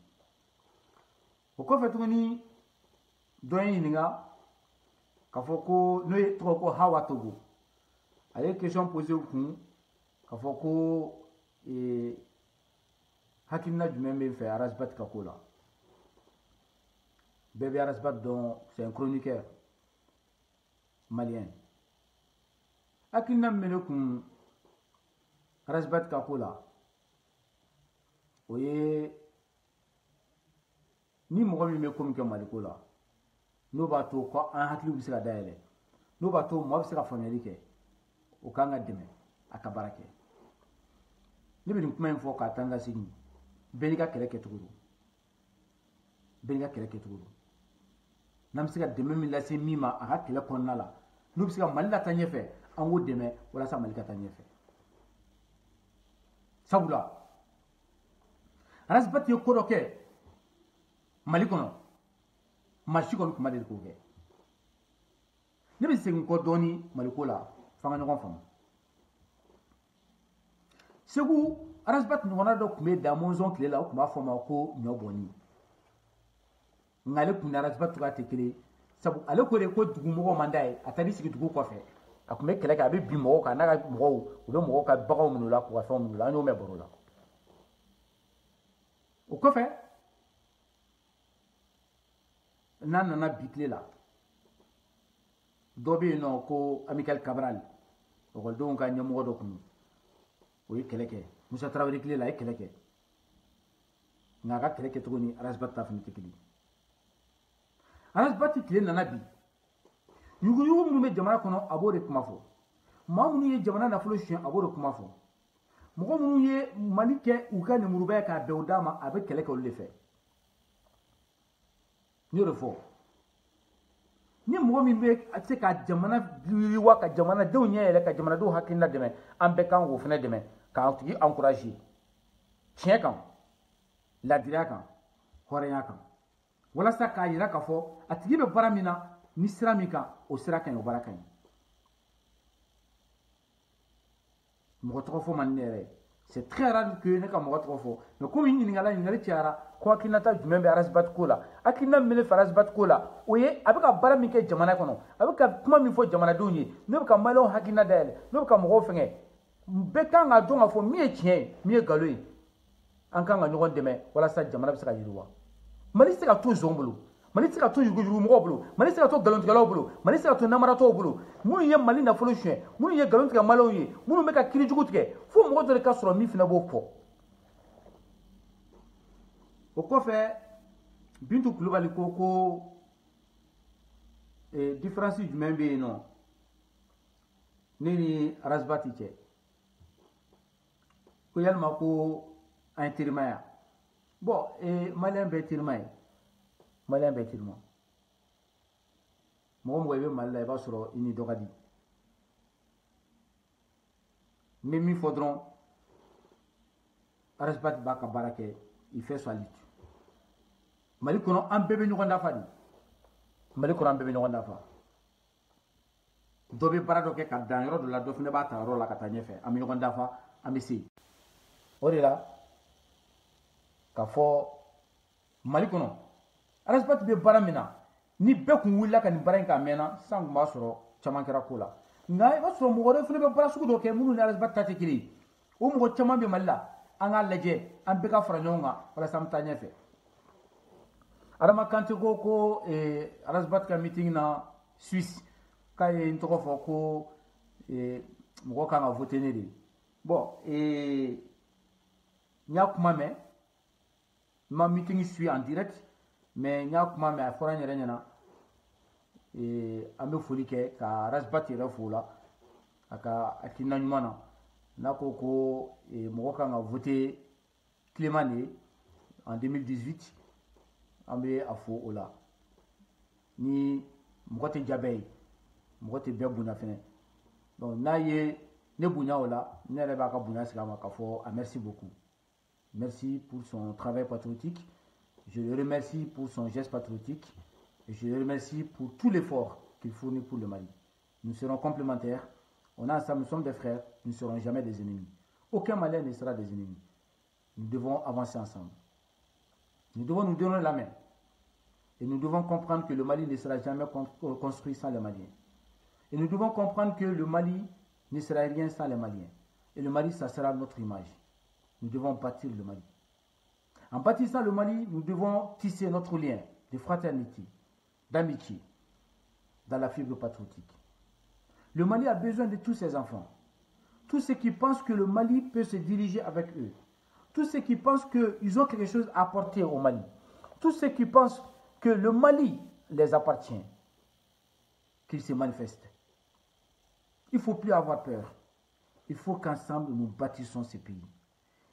O ko fe tuguni doyen ninga kafoko no ye to ko hawa togo. Aye question posée au kun kafoko hakilina jumɛn bɛ fɛ Arasbat ka ko la. Bɛɛ bɛ Arasbat dɔn, c'est un chroniqueur malien. Hakilina min bɛ ne kun Arasbat ka ko la o ye ni mɔgɔ min bɛ ko min kɛ Mali ko la n'o b'a to ko an hakili bɛ se ka dayɛlɛ, n'o b'a to mɔgɔ bɛ se ka faamuyali kɛ, o kan ka dɛmɛ a ka baara kɛ. Ne bɛ nin kuma in fɔ k'a taa n ka segin, bɛɛ n'i ka kɛlɛ kɛcogo don, bɛɛ n'i ka kɛlɛ kɛcogo don. N'an bɛ se ka dɛmɛ min lase min ma a ka kɛlɛ kɔnɔna la, n'u bɛ se ka Mali lata ɲɛfɛ an k'o dɛmɛ walasa Mali ka taa ɲɛfɛ. Sabula Arasbat ye ko dɔ kɛ Mali kɔnɔ, maa si kɔni tun ma deli k'o kɛ. Ne bɛ segin kɔ dɔɔni Mali ko la f'an ka ɲɔgɔn faamu. Segu Arasbat ɲɔgɔnna dɔ tun bɛ da Mɔnzɔn tile la, o tun b'a fɔ ma ko ɲɔ bɔnni. Nka ale kun ni Arasbat cogoya tɛ kelen ye, sabu ale ko de ko dugumɔgɔw man d'a ye, a taar'i sigi dugu kɔfɛ. A tun bɛ kɛlɛ kɛ, a bɛ bin mɔgɔw kan, n'a ka mɔgɔw, u bɛ mɔgɔw ka baganw minɛ u la, k'u ka fɛnw minɛ u la, an y'o mɛn baro la. O kɔfɛ, n'a nana bi tile la, dɔ bɛ yen nɔ ko Amical Cabral, ekɔlidenw ka ɲɛmɔgɔ dɔ kun, o ye kɛlɛ kɛ. Moussa Traoré kile la e kɛlɛ kɛ nka a ka kɛlɛ kɛcogo ni Aras-Bat ta fana tɛ kelen ye. Aras-Bat tile nana bi yuguyugu minnu bɛ jamana kɔnɔ a b'o de kuma fɔ, maa minnu ye jamana nafolo suɲɛ a b'o de kuma fɔ, mɔgɔ minnu ye Mali kɛ u ka lemuruba ye k'a bɛn o d'a ma a bɛ kɛlɛ kɛ olu de fɛ. n y'o de fɔ ni mɔgɔ min bɛ se ka jamana yiriwa ka jamanadenw ɲɛ yɛlɛ ka jamanadenw hakilina dɛmɛ an bɛɛ kan k'o fana dɛmɛ k'a tigi encourager tiɲɛ kan ladiriya kan hɔrɔnya kan walasa k'a yira k'a fɔ a tigi bɛ baara min na ni sira min kan o sira ka ɲi o baara ka ɲi. mɔgɔ tɔgɔ fɔ man di ne yɛrɛ ye c'est très rare que ne ka mɔgɔ tɔgɔ fɔ mais komi ɲininkali cayara ko hakilinata jumɛn bɛ Aras-Bat ko la hakilina min bɛ ne fɛ Aras-Bat ko la o ye a bɛ ka baara min kɛ jamana kɔnɔ a bɛ ka kuma min fɔ jamanadenw ye ne bɛ ka maliyɛnw hakilina dayɛlɛ ne bɛ ka mɔgɔw fɛngɛ bɛɛ kan ka dɔn k'a fɔ min ye tiɲɛ ye min ye nkalon ye an kan ka ɲɔgɔn dɛmɛ walasa jamana bɛ se ka yiriwa. Mali tɛ se ka to zɔn bolo, Mali tɛ se ka to yuguyugumɔgɔw bolo, Mali tɛ se ka to nkalontigɛlaw bolo, Mali tɛ se ka to namaratɔw bolo minnu ye Mali nafolo suɲɛ minnu ye nkalon tigɛ maliyɛnw ye minnu bɛ ka kiirijugu tigɛ fo mɔgɔ dɔ de ka sɔrɔ min fana b'o fɔ. o kɔfɛ Bintu Kulubali ko différence jumɛn bɛ yen nɔ ne ni Aras-Bat cɛ ko yalima ko an ye terimaya bon maliyɛn bɛɛ terima ye maliyɛn bɛɛ terima mɔgɔ mɔgɔ i bɛ Mali la i b'a sɔrɔ i ni dɔ ka di n bɛ min fɔ dɔrɔn Aras-Bat b'a ka baara kɛ il fait sa lutte. Mali kɔnɔ an bɛɛ bɛ ɲɔgɔn dafa de Mali kɔnɔ an bɛɛ bɛ ɲɔgɔn dafa dɔ bɛ baara dɔ kɛ ka dan yɔrɔ dɔ la dɔ fana b'a ta yɔrɔ la ka taa ɲɛfɛ an bɛ ɲɔgɔn dafa an bɛ se o de la ka fɔ Mali kɔnɔ Aras-Bat bɛ baara min na ni bɛɛ kun wulila ka nin baara in k'a mɛnna san kun b'a sɔrɔ caman kɛra ko la nka i b'a sɔrɔ mɔgɔ wɛrɛ fana bɛ baara sugu dɔ kɛ minnu ni Aras-Bat ta tɛ kelen ye o mɔgɔ caman bɛ Mali la an k'a lajɛ an bɛɛ ka fara ɲɔgɔn kan walasa an bɛ taa ɲɛfɛ. Adama Kante ko Aras-Bat ka meeting na Suisse k'a ye n tɔgɔ fɔ ko mɔgɔ kan ka voter ne de bon n y'a kuma mɛn ma meeting suit en direct mais n y'a kuma mɛn a fɔra n yɛrɛ ɲɛna an bɛ foli kɛ ka Aras-Bat yɛrɛ fo la a ka hakilina ɲuman na n'a ko mɔgɔ kan ka voter Clément de en 2018 an bɛ a fo o la ni mɔgɔ tɛ ja bɛɛ ye mɔgɔ tɛ bɛɛ bonya fɛnɛ donc n'a ye ne bonya o la ne yɛrɛ b'a ka bonya sigi a ma k'a fɔ a merci beaucoup merci pour son travail patriotique je le remercie pour son geste patriotique et je le remercie pour tout l'effort qu'il fournit pour le Mali. Nous serons complémentaires, on est ensemble, nous sommes des frères, nous ne serons jamais des ennemis. Aucun Malien ne sera des ennemis. Nous devons avancer ensemble. Nous devons nous donner la main. Et nous devons comprendre que le Mali ne sera jamais construit sans les Maliens. Et nous devons comprendre que le Mali ne sera rien sans les Maliens. Et le Mali, ça sera notre image. Nous devons bâtir le Mali. En bâtissant le Mali, nous devons tisser notre lien de fraternité, d'amitié, dans la fibre patriotique. Le Mali a besoin de tous ses enfants. Tous ceux qui pensent que le Mali peut se diriger avec eux. Tous ceux qui pensent qu'ils ont quelque chose à apporter au Mali. Tous ceux qui pensent que le Mali les appartient. Qu'ils se manifestent. Il ne faut plus avoir peur. Il faut qu'ensemble nous bâtissons ces pays.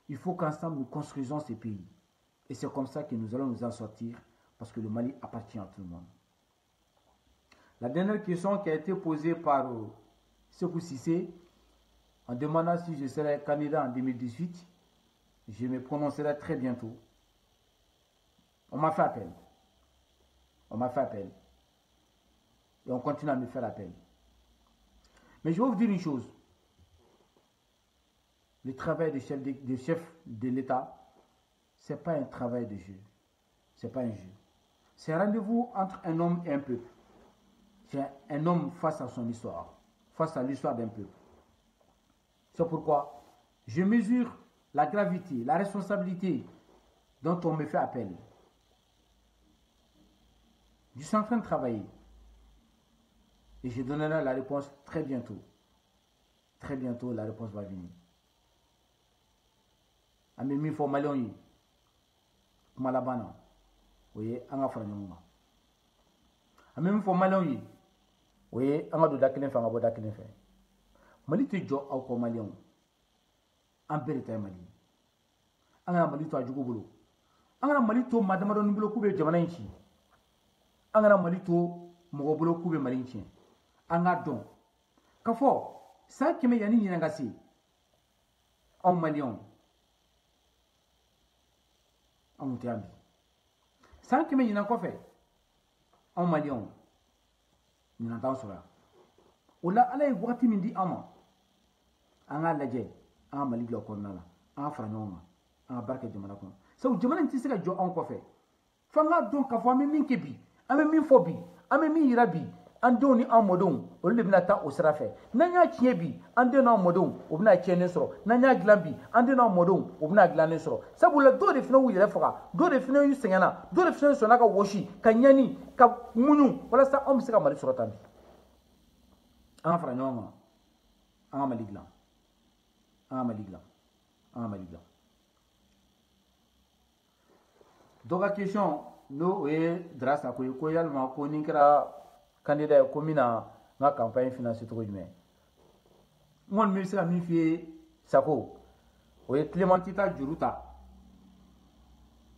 Il faut qu'ensemble nous construisons ces pays. Et c'est comme ça que nous allons nous en sortir parce que le Mali appartient à tout le monde. La dernière question qui a été posée par Sékou Cissé en demandant si je serais candidat en 2018, je me prononcerai très bientôt. On m'a fait appel. On m'a fait appel. Et on continue à me faire appel. Mais je vais vous dire une chose. Le travail des chefs de l'État, ce n'est pas un travail de jeu. Ce n'est pas un jeu. C'est un rendez-vous entre un homme et un peuple. C'est un homme face à son histoire, face à l'histoire d'un peuple. C'est pourquoi je mesure la gravité, la responsabilité dont on me fait appel. Je suis en train de travailler. Et je donnerai la réponse très bientôt. Très bientôt, la réponse va venir. an bɛ min fɔ maliyɛnw ye kuma laban na o ye an ka fara ɲɔgɔn kan an bɛ min fɔ maliyɛnw ye o ye an ka don da kelen fɛ an ka bɔ da kelen fɛ mali tɛ jɔ aw kɔ maliyɛnw an bɛɛ de ta ye mali ye an kana mali to a jugu bolo an kana mali to maa damadɔni bolo k'u bɛ jamana in ci an kana mali to mɔgɔ bolo k'u bɛ mali in tiɲɛ an k'a dɔn ka fɔ san 100 yanni ɲinɛ ka se anw maliyɛnw anw tɛ yan bi san 100 ɲinɛ kɔfɛ anw maliyɛnw ɲinan t'an sɔrɔ yan o la ala ye wagati min di an ma an k'a lajɛ an ka mali bila o kɔnɔna la an ka fara ɲɔgɔn kan an ka baara kɛ jamana kɔnɔ sabu jamana in tɛ se ka jɔ anw kɔfɛ fo an k'a dɔn k'a fɔ an bɛ min kɛ bi an bɛ min fɔ bi an bɛ min yira bi an denw ni an mɔdenw olu de bɛna taa o sira fɛ n'an y'a tiɲɛ bi an denw n'an mɔdenw o bɛna tiɲɛni sɔrɔ n'an y'a dilan bi an denw n'an mɔdenw o bɛna dilannen sɔrɔ sabula dɔw de fana y'u yɛrɛ faga dɔw de fana y'u sɛgɛnna dɔw de fana sɔnna ka wɔsi ka ɲani ka muɲu walasa anw bɛ se ka mali sɔrɔ tan bi an ka fara ɲɔgɔn kan an ka mali dilan an ka mali dilan an ka mali dilan dɔ ka question n'o ye Dara Sako ye ko yalima ko ni n kɛra candidat ye ko n bɛna n ka campagne financer cogo jumɛn n kɔni bɛ se ka min f'i ye Sako o ye Clément ta juru ta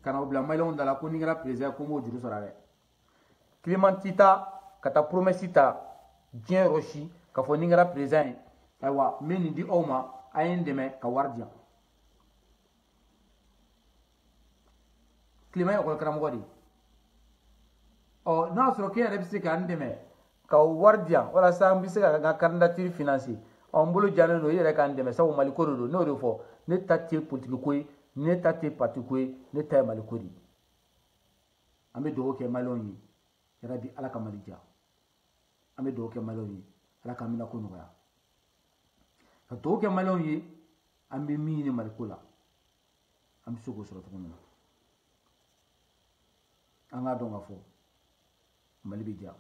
ka na o bila maliyɛnw da la ko ni n kɛra président ko n b'o juru sara dɛ Clément ta ka taa promesse ta diɲɛ yɔrɔ si k'a fɔ ni n kɛra président ye ayiwa n bɛ nin di aw ma a ye n dɛmɛ ka wari di yan Clément ye école karamɔgɔ de ye n'a y'a sɔrɔ k'e yɛrɛ bɛ se ka n dɛmɛ ka wari di yan walasa n bɛ se ka n ka candidature financer n bolo jalen don i yɛrɛ ka n dɛmɛ sabu mali ko de don n'o de fɔ ne ta tɛ politique ko ye ne ta tɛ parti ko ye ne ta ye mali ko de ye an bɛ dugawu kɛ maliyɛnw ye yarabi ala ka mali diya an bɛ dugawu kɛ maliyɛnw ye ala ka minɛ ko nɔgɔya ka dugawu kɛ maliyɛnw ye an bɛ min ɲini mali ko la an bɛ se k'o sɔrɔ cogo min na an k'a dɔn ka fɔ mali bɛ diya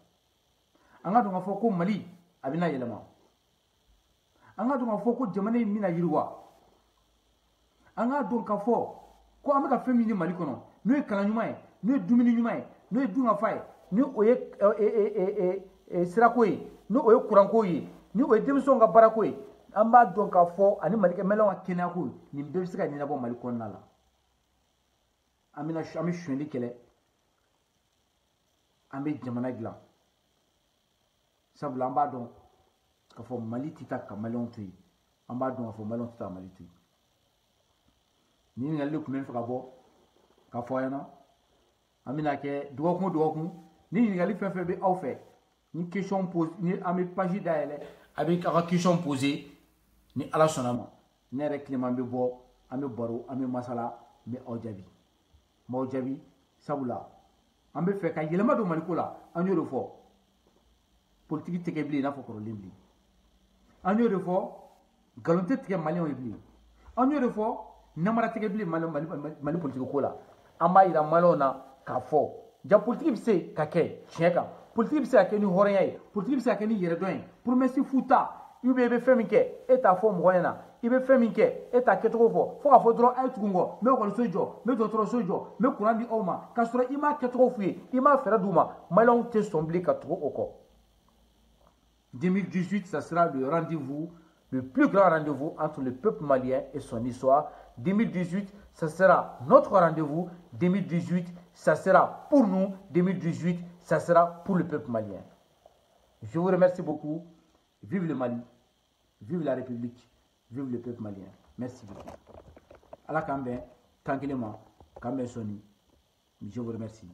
an ka dɔn ka fɔ ko mali a bɛna yɛlɛma an ka dɔn ka fɔ ko jamana in bɛna yiriwa an ka dɔn ka fɔ ko an bɛ ka fɛn min ɲini mali kɔnɔ n'o ye kalan ɲuman ye n'o ye dumuni ɲuman ye n'o ye dunkafa ye ni o ye sirako ye ni o ye kuranko ye ni o ye denmisɛnw ka baarako ye an b'a dɔn ka fɔ ani maliyɛnw ka kɛnɛyako nin bɛɛ bɛ se ka ɲɛnabɔ mali kɔnɔna la an bɛ sonyɛli kɛlɛ an bɛ jamana dilan sabula an b'a dɔn k'a fɔ mali tɛ taa ka maliyɛnw to yen an b'a dɔn k'a fɔ maliyɛnw tɛ taa mali to yen nin ɲininkali de tun bɛ n fɛ ka bɔ k'a fɔ a ɲɛna an bɛna kɛ dɔgɔkun o dɔgɔkun ni ɲininkali fɛn fɛn bɛ aw fɛ ni question pose ni an bɛ page dayɛlɛ a bɛ aw ka question poser ni ala sɔnna ma ne yɛrɛ Clément bɛ bɔ an bɛ baro an bɛ masala n bɛ aw jaabi n b'aw jaabi sabula an bɛ fɛ ka yɛlɛma don maliko la an y'o de fɔ politiki tɛ kɛ bilen i n'a fɔ kɔrɔlen bilen an y'o de fɔ nkalon tɛ tigɛ maliyɛnw ye bilen an y'o de fɔ namara tɛ kɛ bilen mali politiki ko la an b'a yira maliyɛnw na k'a fɔ ja politiki bɛ se ka kɛ tiɲɛ kan politiki bɛ se ka kɛ ni hɔrɔnya ye politiki bɛ se ka kɛ ni yɛrɛdɔn ye promesse futa i bɛ fɛn min kɛ e t'a fɔ mɔgɔ ɲɛna i bɛ fɛn min kɛ e t'a kɛcogo fɔ fo k'a fɔ dɔrɔn a ye tugu n kɔ n bɛ ekɔliso jɔ n bɛ dɔgɔtɔrɔso jɔ n bɛ kuran di aw ma k'a sɔrɔ i m'a kɛcogo f'u ye i m'a fɛɛrɛ d'u ma maliyɛnw tɛ sɔn bilen ka tugu o kɔ 2018 ça sera le rendez-vous le plus grand rendez-vous entre le peuple malien et son histoire 2018 ça sera notre rendez-vous 2018 ça sera pour nous 2018 ça sera pour le peuple malien je vous remercie beaucoup vive le Mali vive la République vive le peuple malien merci beaucoup ala k'an bɛn kan kelen ma k'an bɛn sɔnni je vous remercie